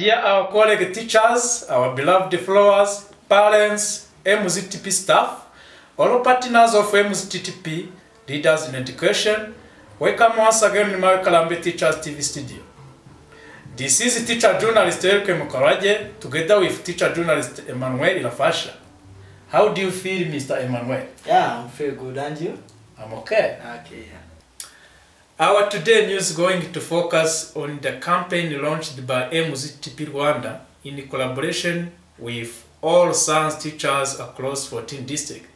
Dear our colleague teachers, our beloved followers, parents, MZTP staff, all partners of MZTP, leaders in education, welcome once again in Mawe Karambe Teachers TV studio. This is teacher journalist Elke Mukaraje, together with teacher journalist Emmanuel Ilafasha. How do you feel, Mr. Emmanuel? Yeah, I'm feeling good, and you? I'm okay. Okay, yeah. Our today news is going to focus on the campaign launched by MZTP Rwanda in collaboration with all science teachers across 14 districts.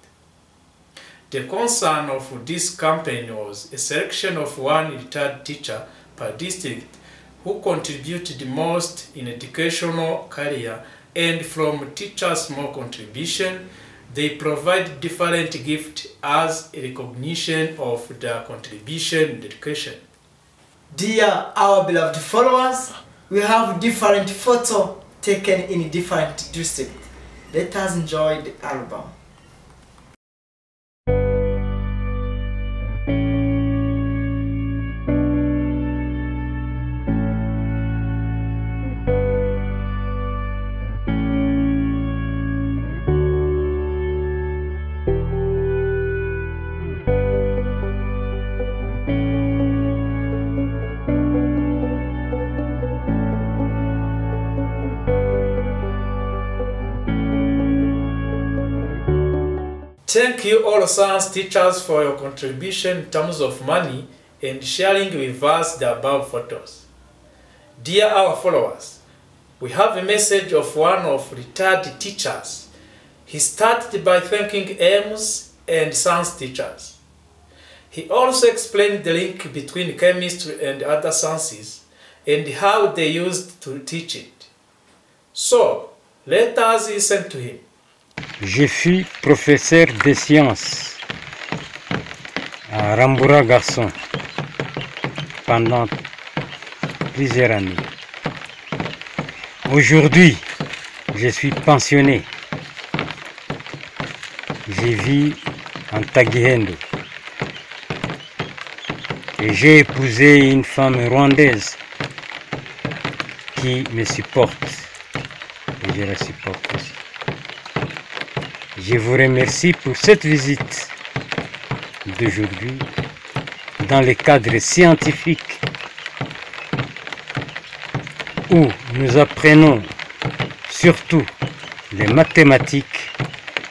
The concern of this campaign was a selection of one retired teacher per district who contributed the most in educational career, and from teachers' small contribution, they provide different gifts as a recognition of their contribution in education. Dear our beloved followers, we have different photos taken in different districts. Let us enjoy the album. Thank you all science teachers for your contribution in terms of money and sharing with us the above photos. Dear our followers, we have a message of one of retired teachers. He started by thanking AIMS and science teachers. He also explained the link between chemistry and other sciences and how they used to teach it. So, let us listen to him. Je fus professeur de sciences à Ramboura Garçon pendant plusieurs années. Aujourd'hui, je suis pensionné. Je vis en Taguihendo et j'ai épousé une femme rwandaise qui me supporte et je la supporte aussi. Je vous remercie pour cette visite d'aujourd'hui dans le cadre scientifique où nous apprenons surtout les mathématiques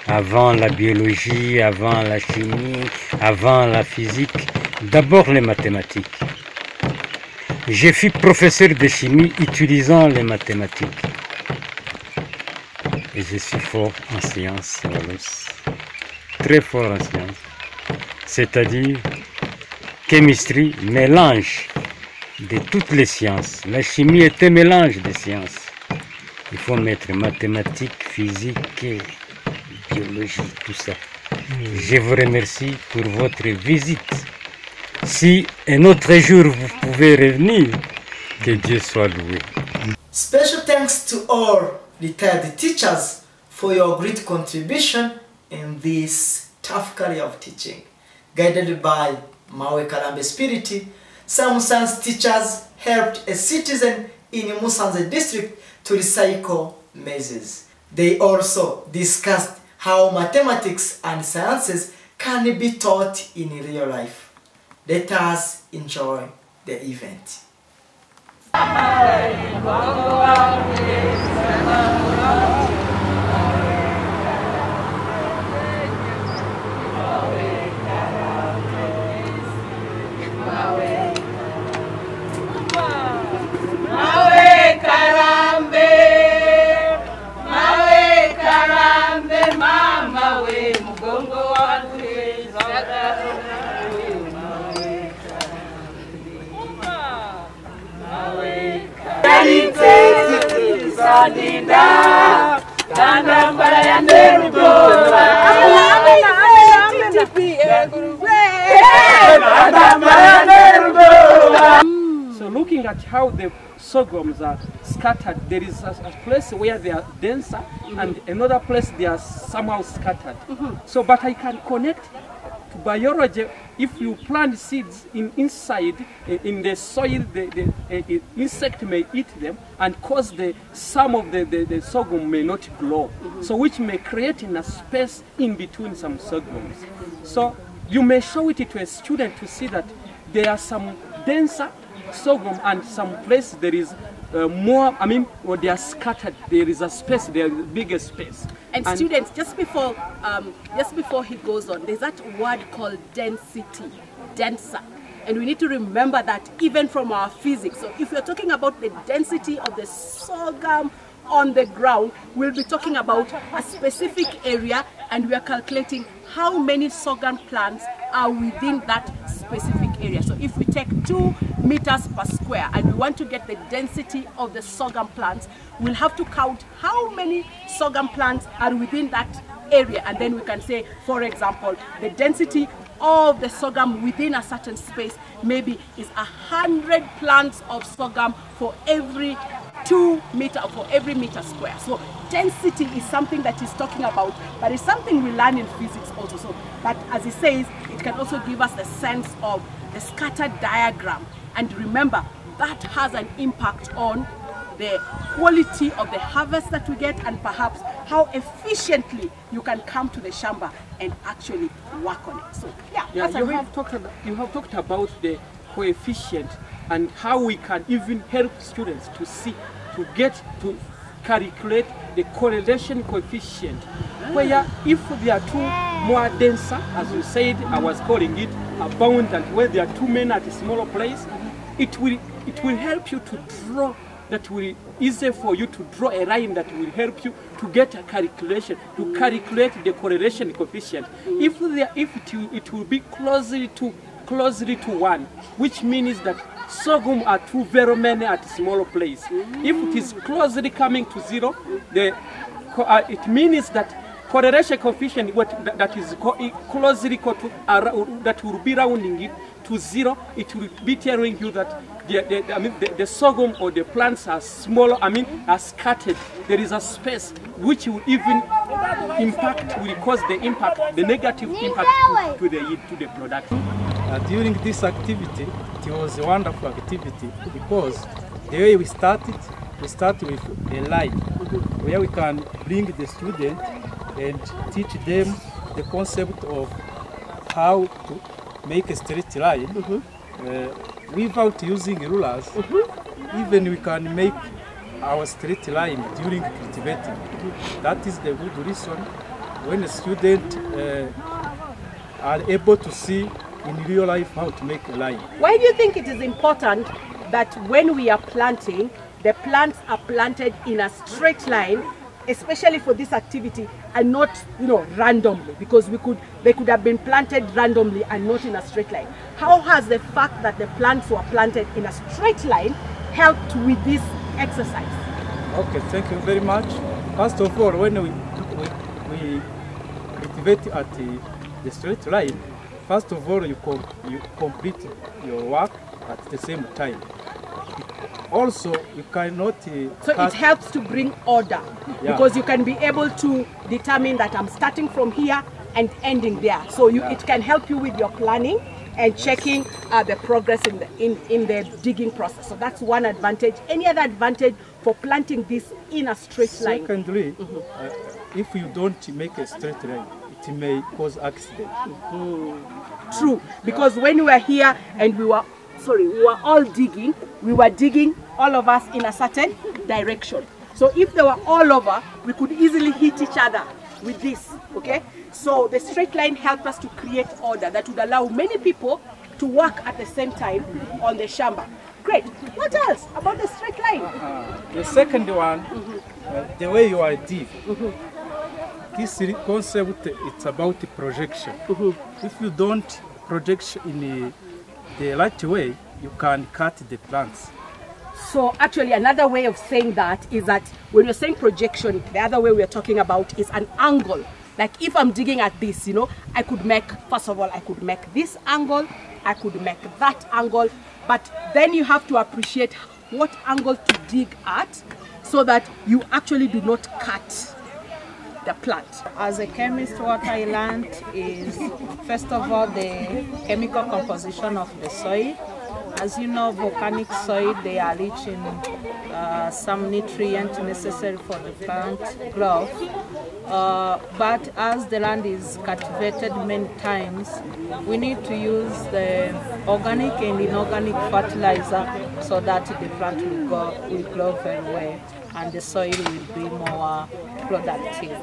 avant la biologie, avant la chimie, avant la physique, d'abord les mathématiques. Je fus professeur de chimie utilisant les mathématiques. Et je suis fort en sciences, très fort en sciences. C'est-à-dire, chimie, mélange de toutes les sciences. La chimie est un mélange de sciences. Il faut mettre mathématiques, physique, biologie, tout ça. Je vous remercie pour votre visite. Si un autre jour vous pouvez revenir, que Dieu soit loué. Special thanks to all retired teachers for your great contribution in this tough career of teaching. Guided by Mawe Karambe spirit, some science teachers helped a citizen in Musanze district to recycle mazes. They also discussed how mathematics and sciences can be taught in real life. Let us enjoy the event. So looking at how the sorghums are scattered, there is a place where they are denser and another place they are somehow scattered. So but I can connect like biology, if you plant seeds inside in the soil, the insect may eat them and cause some of the sorghum may not grow. So which may create in a space in between some sorghums. So you may show it to a student to see that there are some denser sorghum and some places there is more, or they are scattered, there is a space, there is a bigger space. And students, just before he goes on, there's that word called density, denser. And we need to remember that even from our physics. So if we're talking about the density of the sorghum on the ground, we'll be talking about a specific area, and we are calculating how many sorghum plants are within that specific area. So if we take 2 meters per square and we want to get the density of the sorghum plants, we'll have to count how many sorghum plants are within that area, and then we can say, for example, the density of the sorghum within a certain space maybe is 100 plants of sorghum for every 2 meter, for every meter square. So density is something that he's talking about, but it's something we learn in physics also. So, but as he says, it can also give us the sense of the scattered diagram. And remember, that has an impact on the quality of the harvest that we get, and perhaps how efficiently you can come to the shamba and actually work on it. So yeah, you have talked about the coefficient and how we can even help students to see, to calculate the correlation coefficient, where if there are 2 more denser, as you said, I was calling it abundant, where there are 2 men at a smaller place, it will help you to draw, that will easy for you to draw a line that will help you to get a calculation, to calculate the correlation coefficient. If it will be closely to 1, which means that sorghum are too very many at a smaller place. If it is closely coming to 0, it means that correlation coefficient that is closely that will be rounding it to 0, it will be telling you that the sorghum or the plants are smaller, are scattered. There is a space which will even will cause the negative impact to the production. During this activity, it was a wonderful activity because the way we start with a line where we can bring the student and teach them the concept of how to make a straight line without using rulers. Even we can make our straight line during cultivating. That is the good reason when the students are able to see in real life how to make a line. Why do you think it is important that when we are planting, the plants are planted in a straight line, especially for this activity, and not, randomly? Because they could have been planted randomly and not in a straight line. How has the fact that the plants were planted in a straight line helped with this exercise? Okay, thank you very much. First of all, when we cultivate at the straight line, first of all, you complete your work at the same time. Also, you cannot... So it helps to bring order, because you can be able to determine that I'm starting from here and ending there. So it can help you with your planning and checking the progress in the digging process. So that's one advantage. Any other advantage for planting this in a straight line? Secondly, if you don't make a straight line, it may cause accident. True, because when we were here and we were all digging, we were digging all of us in a certain direction. So if they were all over, we could easily hit each other with this, okay? So the straight line helped us to create order that would allow many people to work at the same time on the shamba. Great. What else about the straight line? The second one, the way you are dig. This concept, it's about the projection. If you don't project in the right way, you can cut the plants. So actually another way of saying that is that when you're saying projection, the other way we're talking about is an angle. Like if I'm digging at this, I could make, first of all, I could make this angle, I could make that angle, but then you have to appreciate what angle to dig at so that you actually do not cut the plant. As a chemist, what I learned is, first of all, the chemical composition of the soil. As you know, volcanic soil, they are rich in some nutrients necessary for the plant growth. But as the land is cultivated many times, we need to use the organic and inorganic fertilizer so that the plant will grow very well and the soil will be more productive.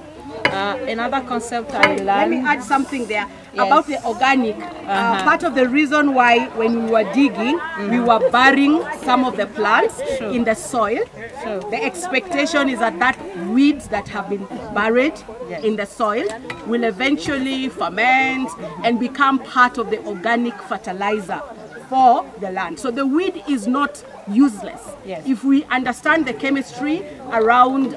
Another concept I learned... Let me add something there about the organic. Part of the reason why when we were digging, we were burying some of the plants in the soil. The expectation is that weeds that have been buried in the soil will eventually ferment and become part of the organic fertilizer for the land. So the weed is not useless. If we understand the chemistry around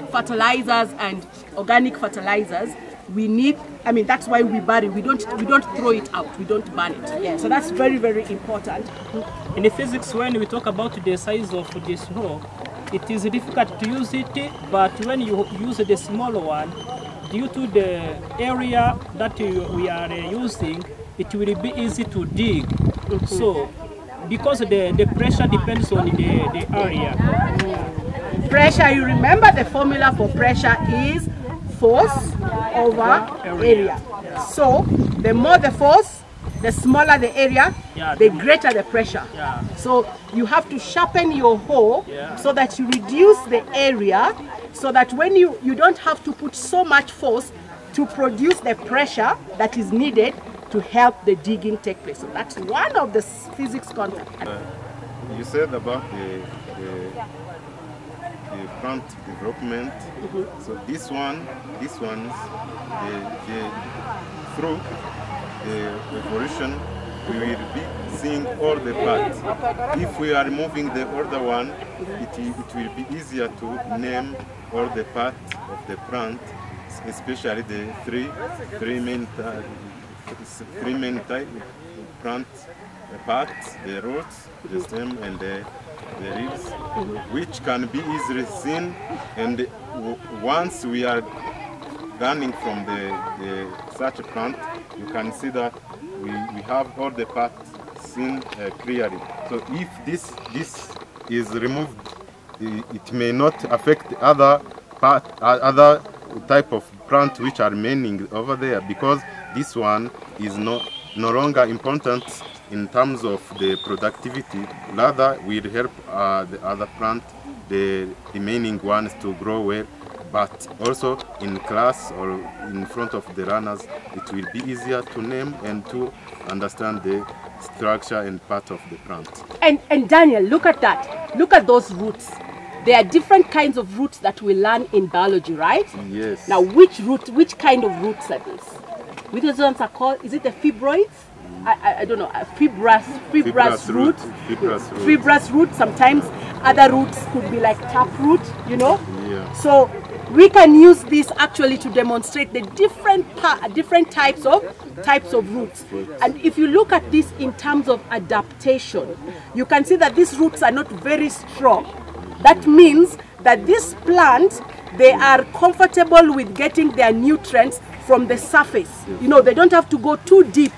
fertilizers and organic fertilizers, we need, I mean, that's why we bury. We don't throw it out. We don't burn it. So that's very, very important. In the physics, when we talk about the size of this rock, it is difficult to use it, but when you use the smaller one, due to the area that we are using, it will be easy to dig. So, because the pressure depends on the area. Pressure, you remember the formula for pressure is force over area. So, the more the force, the smaller the area, the greater the pressure. So, you have to sharpen your hoe so that you reduce the area, so that when you don't have to put so much force to produce the pressure that is needed to help the digging take place. So that's one of the physics concepts. You said about the plant development. So this one, through the evolution, we will be seeing all the parts. If we are removing the other one, it will be easier to name all the parts of the plant, especially the three main type plant parts: the roots, the stem, and the leaves, which can be easily seen. And once we are learning from such a plant, you can see that we have all the parts seen clearly. So if this is removed, it may not affect other type of plant which are remaining over there, because this one is no longer important in terms of the productivity. Rather, will help the other plant, the remaining ones, to grow well. But also in class or in front of the runners, it will be easier to name and to understand the structure and part of the plant. And Daniel, look at that. Look at those roots. There are different kinds of roots that we learn in biology, right? Yes. Now, which kind of roots are these? Which ones are called? Is it the fibroids? I don't know. Fibrous root. Fibrous root. Sometimes other roots could be like taproot. You know. Yeah. So we can use this actually to demonstrate the different types of roots. And if you look at this in terms of adaptation, you can see that these roots are not very strong. That means that these plants, they are comfortable with getting their nutrients from the surface. You know, they don't have to go too deep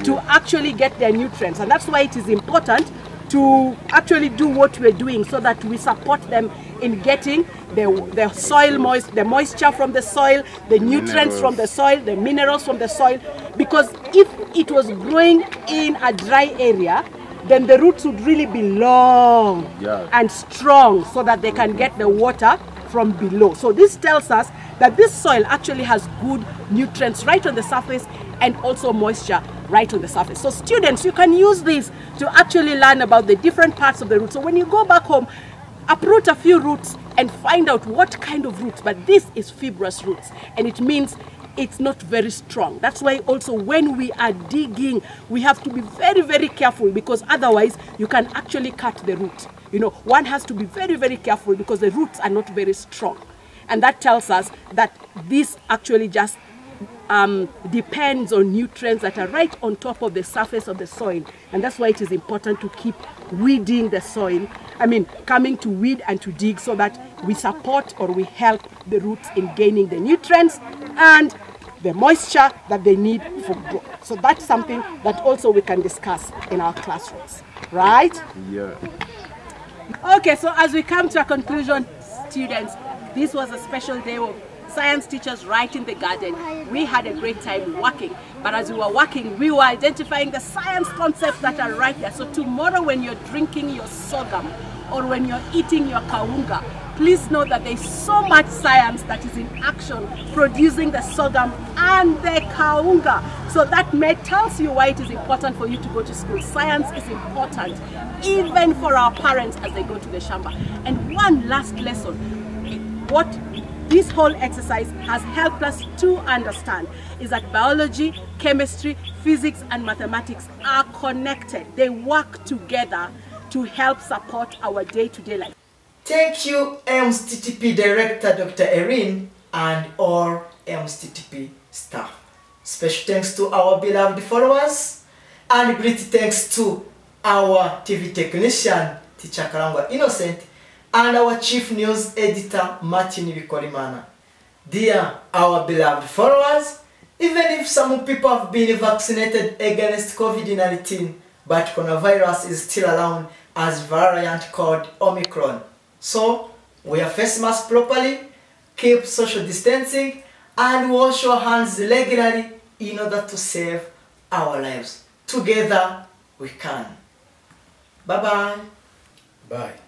to actually get their nutrients. And that's why it is important to actually do what we're doing, so that we support them in getting the soil the moisture from the soil, the nutrients from the soil, the minerals from the soil. Because if it was growing in a dry area, then the roots would really be long and strong, so that they can get the water from below. So this tells us that this soil actually has good nutrients right on the surface, and also moisture right on the surface. So students, you can use this to actually learn about the different parts of the root. So when you go back home, uproot a few roots and find out what kind of roots. But this is fibrous roots, and it means it's not very strong. That's why also when we are digging, we have to be very, very careful, because otherwise you can actually cut the root. You know, one has to be very, very careful because the roots are not very strong. And that tells us that this actually just depends on nutrients that are right on top of the surface of the soil. And that's why it is important to keep weeding the soil coming to weed and to dig, so that we support or we help the roots in gaining the nutrients and the moisture that they need for growth. So that's something that also we can discuss in our classrooms, right? Yeah. Okay, so as we come to a conclusion, students, this was a special day of science teachers right in the garden. We had a great time working, but as we were working, we were identifying the science concepts that are right there. So tomorrow when you're drinking your sorghum or when you're eating your kaunga, please know that there's so much science that is in action producing the sorghum and the kaunga. So that tells you why it is important for you to go to school. Science is important, even for our parents as they go to the shamba. And one last lesson, what this whole exercise has helped us to understand is that biology, chemistry, physics, and mathematics are connected. They work together to help support our day-to-day life. Thank you, MSTTP Director Dr. Erin and all MSTTP staff. Special thanks to our beloved followers, and great thanks to our TV technician, Teacher Karambe Innocent, and our chief news editor, Martin Bikolimana. Dear our beloved followers, even if some people have been vaccinated against COVID-19, but coronavirus is still around as variant called Omicron. So, wear face mask properly, keep social distancing, and wash your hands regularly in order to save our lives. Together, we can. Bye-bye. Bye.